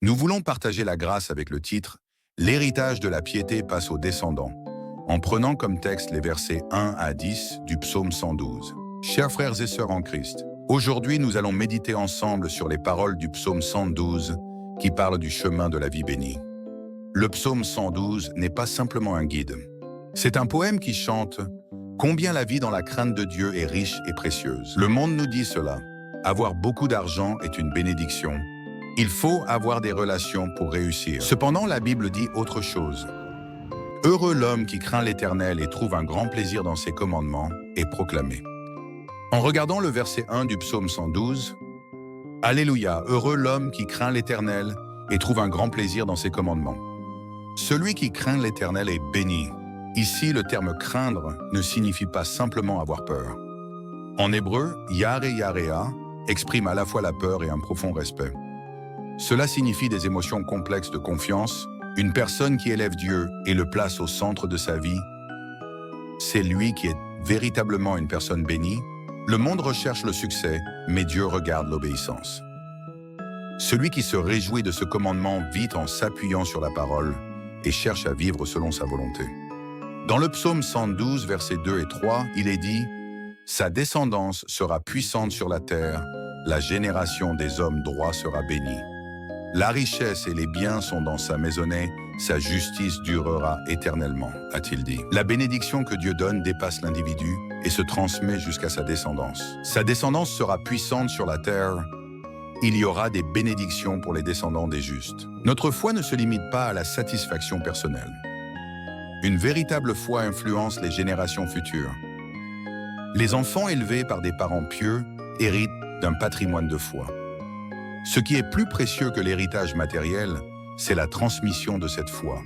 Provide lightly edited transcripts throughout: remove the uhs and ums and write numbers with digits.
Nous voulons partager la grâce avec le titre « L'héritage de la piété passe aux descendants », en prenant comme texte les versets 1 à 10 du psaume 112. Chers frères et sœurs en Christ, aujourd'hui nous allons méditer ensemble sur les paroles du psaume 112 qui parlent du chemin de la vie bénie. Le psaume 112 n'est pas simplement un guide. C'est un poème qui chante « Combien la vie dans la crainte de Dieu est riche et précieuse ». Le monde nous dit cela. Avoir beaucoup d'argent est une bénédiction. Il faut avoir des relations pour réussir. Cependant, la Bible dit autre chose. Heureux l'homme qui craint l'Éternel et trouve un grand plaisir dans ses commandements, est proclamé. En regardant le verset 1 du psaume 112, Alléluia, heureux l'homme qui craint l'Éternel et trouve un grand plaisir dans ses commandements. Celui qui craint l'Éternel est béni. Ici, le terme craindre ne signifie pas simplement avoir peur. En hébreu, yare yarea exprime à la fois la peur et un profond respect. Cela signifie des émotions complexes de confiance. Une personne qui élève Dieu et le place au centre de sa vie, c'est lui qui est véritablement une personne bénie. Le monde recherche le succès, mais Dieu regarde l'obéissance. Celui qui se réjouit de ce commandement vit en s'appuyant sur la parole et cherche à vivre selon sa volonté. Dans le psaume 112, versets 2 et 3, il est dit « Sa descendance sera puissante sur la terre, la génération des hommes droits sera bénie. La richesse et les biens sont dans sa maisonnée, sa justice durera éternellement, a-t-il dit. La bénédiction que Dieu donne dépasse l'individu et se transmet jusqu'à sa descendance. Sa descendance sera puissante sur la terre. Il y aura des bénédictions pour les descendants des justes. Notre foi ne se limite pas à la satisfaction personnelle. Une véritable foi influence les générations futures. Les enfants élevés par des parents pieux héritent d'un patrimoine de foi. Ce qui est plus précieux que l'héritage matériel, c'est la transmission de cette foi.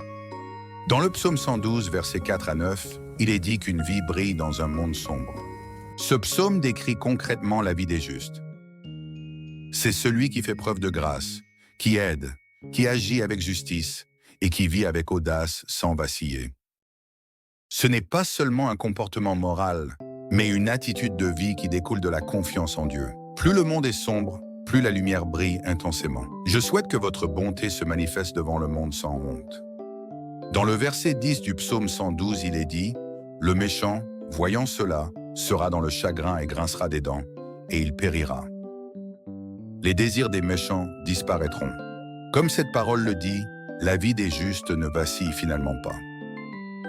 Dans le psaume 112, versets 4 à 9, il est dit qu'une vie brille dans un monde sombre. Ce psaume décrit concrètement la vie des justes. C'est celui qui fait preuve de grâce, qui aide, qui agit avec justice et qui vit avec audace sans vaciller. Ce n'est pas seulement un comportement moral, mais une attitude de vie qui découle de la confiance en Dieu. Plus le monde est sombre, plus la lumière brille intensément. Je souhaite que votre bonté se manifeste devant le monde sans honte. Dans le verset 10 du psaume 112, il est dit « Le méchant, voyant cela, sera dans le chagrin et grincera des dents, et il périra. Les désirs des méchants disparaîtront. » Comme cette parole le dit, la vie des justes ne vacille finalement pas.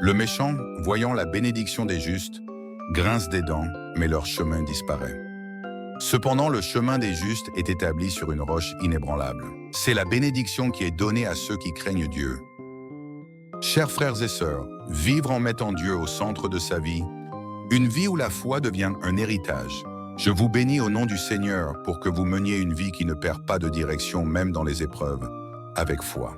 Le méchant, voyant la bénédiction des justes, grince des dents, mais leur chemin disparaît. Cependant, le chemin des justes est établi sur une roche inébranlable. C'est la bénédiction qui est donnée à ceux qui craignent Dieu. Chers frères et sœurs, vivre en mettant Dieu au centre de sa vie, une vie où la foi devient un héritage. Je vous bénis au nom du Seigneur pour que vous meniez une vie qui ne perd pas de direction même dans les épreuves, avec foi.